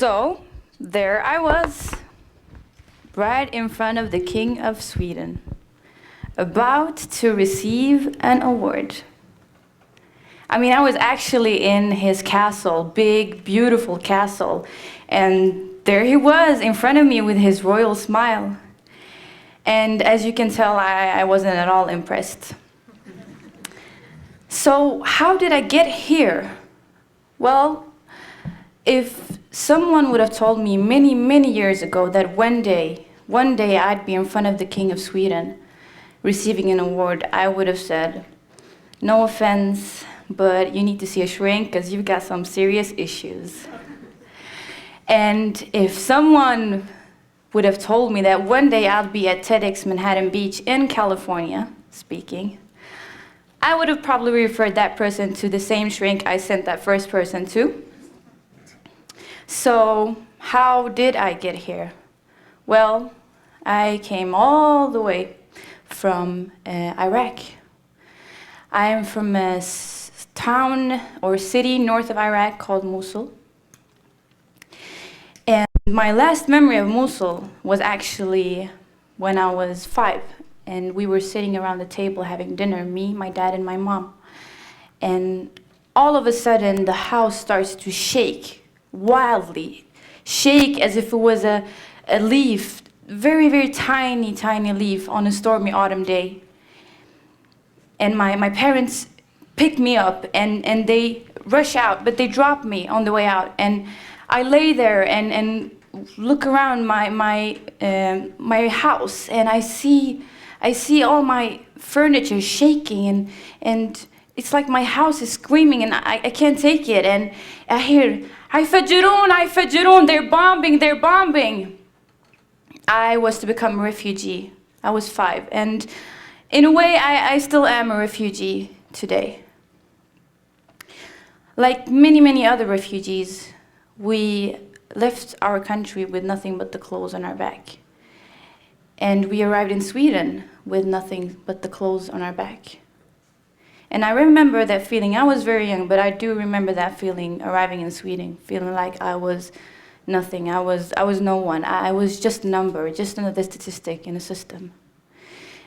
So there I was, right in front of the King of Sweden, about to receive an award. I mean, I was actually in his castle, big, beautiful castle, and there he was in front of me with his royal smile. And as you can tell, I wasn't at all impressed. So how did I get here? Well, if someone would have told me many, many years ago that one day I'd be in front of the King of Sweden receiving an award, I would have said, no offense, but you need to see a shrink because you've got some serious issues. And if someone would have told me that one day I'd be at TEDx Manhattan Beach in California speaking, I would have probably referred that person to the same shrink I sent that first person to. So how did I get here? Well, I came all the way from Iraq. I am from a town or city north of Iraq called Mosul. And my last memory of Mosul was actually when I was 5. And we were sitting around the table having dinner, me, my dad, and my mom. And all of a sudden, the house starts to shake wildly. Shake as if it was a leaf, very, very tiny, tiny leaf on a stormy autumn day. And my parents pick me up and they rush out, but they drop me on the way out. And I lay there and look around my house, and I see all my furniture shaking, and it's like my house is screaming, and I can't take it. And I hear, Hayfajirun, they're bombing. I was to become a refugee. I was 5, and in a way, I still am a refugee today. Like many, many other refugees, we left our country with nothing but the clothes on our back. And we arrived in Sweden with nothing but the clothes on our back. And I remember that feeling. I was very young, but I do remember that feeling, arriving in Sweden, feeling like I was nothing. I was no one. I was just a number, just another statistic in a system.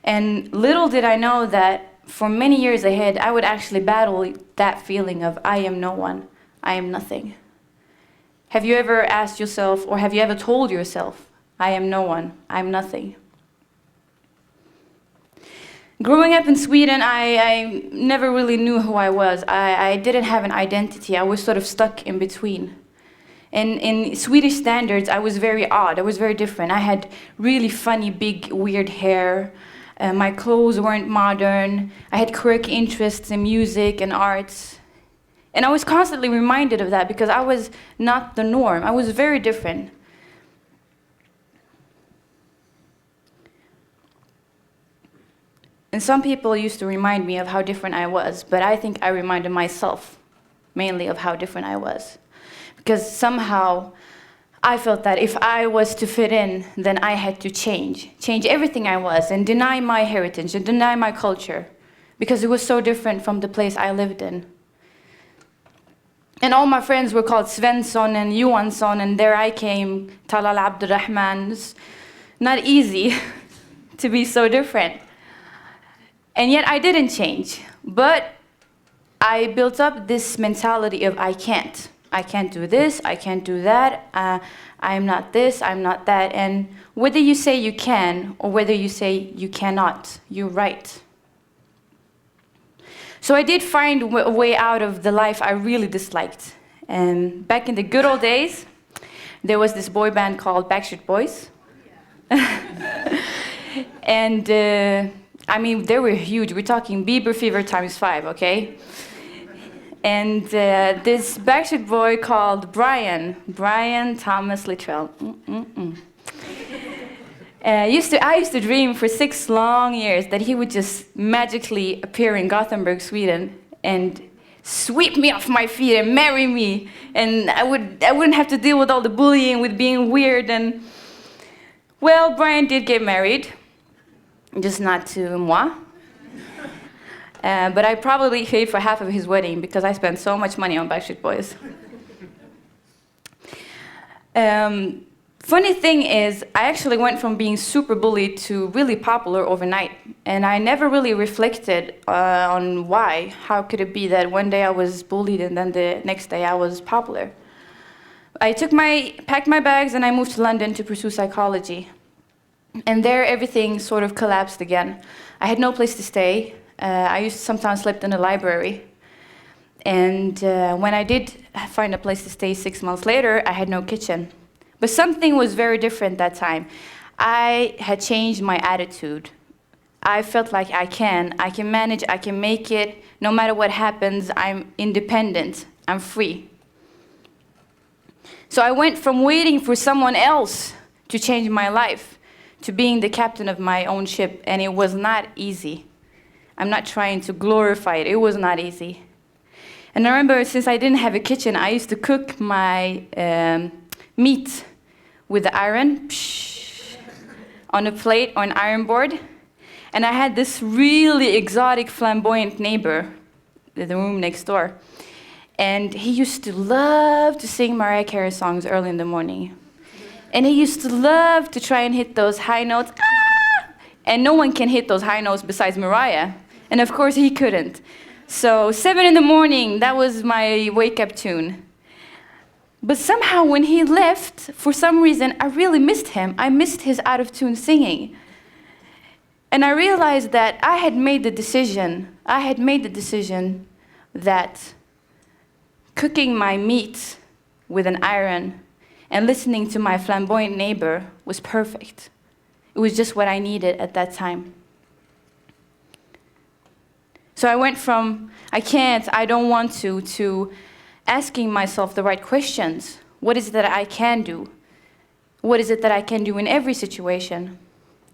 And little did I know that for many years ahead, I would actually battle that feeling of I am no one, I am nothing. Have you ever asked yourself, or have you ever told yourself, I am no one, I'm nothing? Growing up in Sweden, I never really knew who I was. I didn't have an identity. I was sort of stuck in between. And in Swedish standards, I was very odd. I was very different. I had really funny, big, weird hair. My clothes weren't modern. I had quirky interests in music and arts. And I was constantly reminded of that because I was not the norm. I was very different. And some people used to remind me of how different I was, but I think I reminded myself mainly of how different I was. Because somehow I felt that if I was to fit in, then I had to change everything I was and deny my heritage and deny my culture because it was so different from the place I lived in. And all my friends were called Svensson and Johansson, and there I came, Talal Abdurrahman. It's not easy to be so different. And yet I didn't change, but I built up this mentality of I can't do this, I can't do that, I'm not this, I'm not that. And whether you say you can or whether you say you cannot, you're right. So I did find a way out of the life I really disliked. And back in the good old days, there was this boy band called Backstreet Boys. And I mean, they were huge. We're talking Bieber fever times 5, okay? And this Backstreet boy called Brian Thomas Littrell. I used to dream for 6 long years that he would just magically appear in Gothenburg, Sweden, and sweep me off my feet and marry me, and I wouldn't have to deal with all the bullying, with being weird. And well, Brian did get married, just not to moi. But I probably paid for half of his wedding because I spent so much money on Backstreet Boys. Funny thing is, I actually went from being super bullied to really popular overnight. And I never really reflected on why. How could it be that one day I was bullied and then the next day I was popular? I packed my bags and I moved to London to pursue psychology. And there everything sort of collapsed again. I had no place to stay. I used to sometimes sleep in the library. And when I did find a place to stay 6 months later, I had no kitchen. But something was very different that time. I had changed my attitude. I felt like I can manage, I can make it. No matter what happens, I'm independent, I'm free. So I went from waiting for someone else to change my life to being the captain of my own ship, and it was not easy. I'm not trying to glorify it, it was not easy. And I remember, since I didn't have a kitchen, I used to cook my meat with the iron on a plate or an iron board. And I had this really exotic, flamboyant neighbor in the room next door. And he used to love to sing Mariah Carey songs early in the morning. And he used to love to try and hit those high notes. Ah! And no one can hit those high notes besides Mariah. And of course he couldn't. So 7 in the morning, that was my wake-up tune. But somehow when he left, for some reason, I really missed him. I missed his out-of-tune singing. And I realized that I had made the decision that cooking my meat with an iron and listening to my flamboyant neighbor was perfect. It was just what I needed at that time. So I went from, I can't, I don't want to asking myself the right questions. What is it that I can do? What is it that I can do in every situation?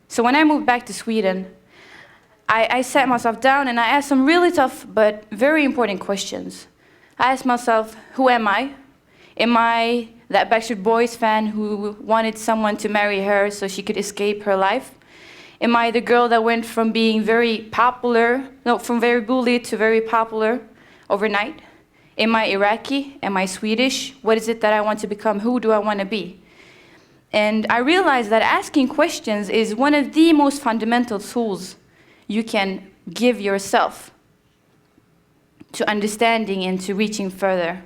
So when I moved back to Sweden, I sat myself down and I asked some really tough but very important questions. I asked myself, who am I? Am I that Backstreet Boys fan who wanted someone to marry her so she could escape her life? Am I the girl that went from being from very bullied to very popular overnight? Am I Iraqi? Am I Swedish? What is it that I want to become? Who do I want to be? And I realized that asking questions is one of the most fundamental tools you can give yourself to understanding and to reaching further.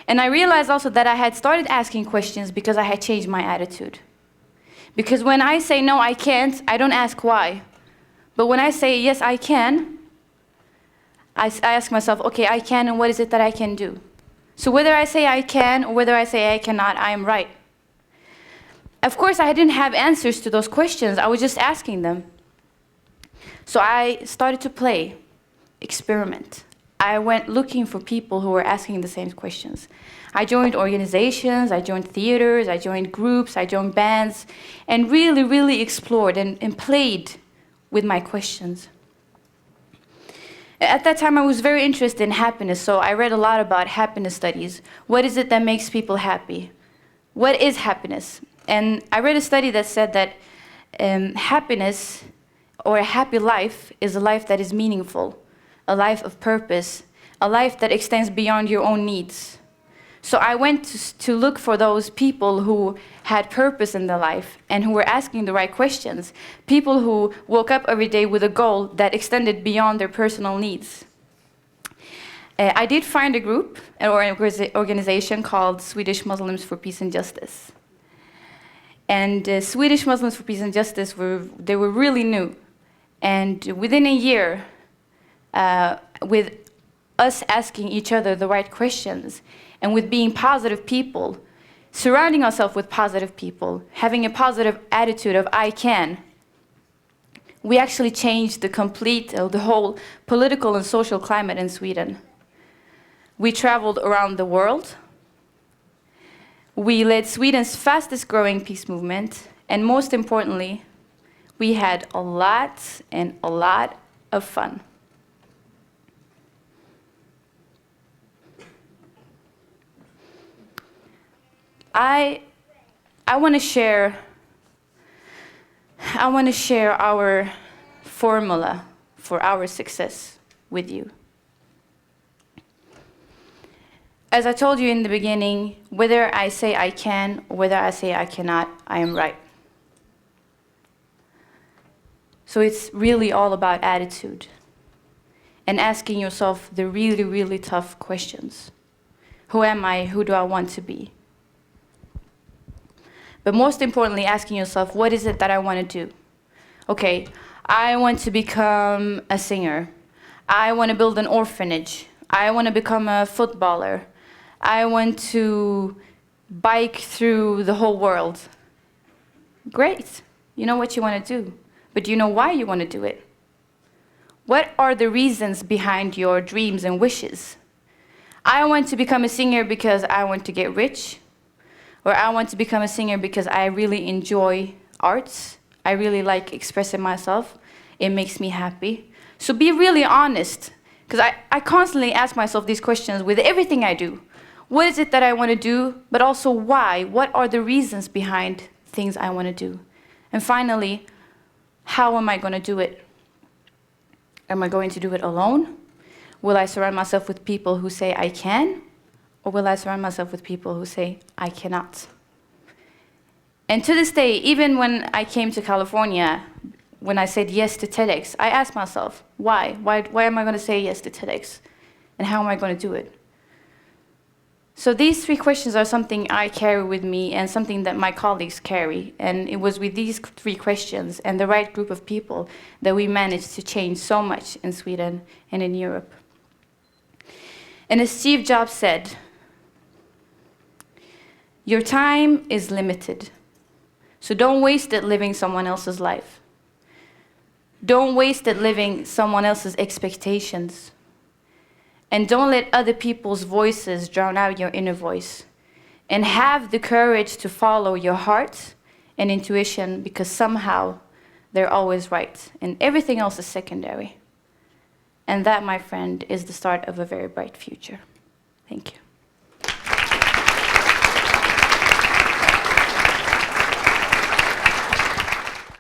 And I realized also that I had started asking questions because I had changed my attitude. Because when I say, no, I can't, I don't ask why. But when I say, yes, I can, I ask myself, okay, I can, and what is it that I can do? So whether I say I can or whether I say I cannot, I am right. Of course, I didn't have answers to those questions. I was just asking them. So I started to play, experiment. I went looking for people who were asking the same questions. I joined organizations, I joined theaters, I joined groups, I joined bands, and really, really explored and played with my questions. At that time, I was very interested in happiness, so I read a lot about happiness studies. What is it that makes people happy? What is happiness? And I read a study that said that happiness or a happy life is a life that is meaningful, a life of purpose, a life that extends beyond your own needs. So I went to look for those people who had purpose in their life and who were asking the right questions, people who woke up every day with a goal that extended beyond their personal needs. I did find a group or an organization called Swedish Muslims for Peace and Justice. And Swedish Muslims for Peace and Justice they were really new. And within a year, with us asking each other the right questions, and with being positive people, surrounding ourselves with positive people, having a positive attitude of I can, we actually changed the whole political and social climate in Sweden. We traveled around the world. We led Sweden's fastest growing peace movement, and most importantly, we had a lot of fun. I want to share our formula for our success with you. As I told you in the beginning, whether I say I can or whether I say I cannot, I am right. So it's really all about attitude and asking yourself the really, really tough questions. Who am I? Who do I want to be? But most importantly, asking yourself, what is it that I want to do? Okay, I want to become a singer. I want to build an orphanage. I want to become a footballer. I want to bike through the whole world. Great. You know what you want to do. But do you know why you want to do it? What are the reasons behind your dreams and wishes? I want to become a singer because I want to get rich. Or I want to become a singer because I really enjoy arts. I really like expressing myself. It makes me happy. So be really honest. Because I constantly ask myself these questions with everything I do. What is it that I want to do? But also why? What are the reasons behind things I want to do? And finally, how am I going to do it? Am I going to do it alone? Will I surround myself with people who say I can? Or will I surround myself with people who say I cannot? And to this day, even when I came to California, when I said yes to TEDx, I asked myself, why? Why am I going to say yes to TEDx? And how am I going to do it? So these three questions are something I carry with me and something that my colleagues carry. And it was with these three questions and the right group of people that we managed to change so much in Sweden and in Europe. And as Steve Jobs said, your time is limited. So don't waste it living someone else's life. Don't waste it living someone else's expectations. And don't let other people's voices drown out your inner voice. And have the courage to follow your heart and intuition, because somehow they're always right. And everything else is secondary. And that, my friend, is the start of a very bright future. Thank you.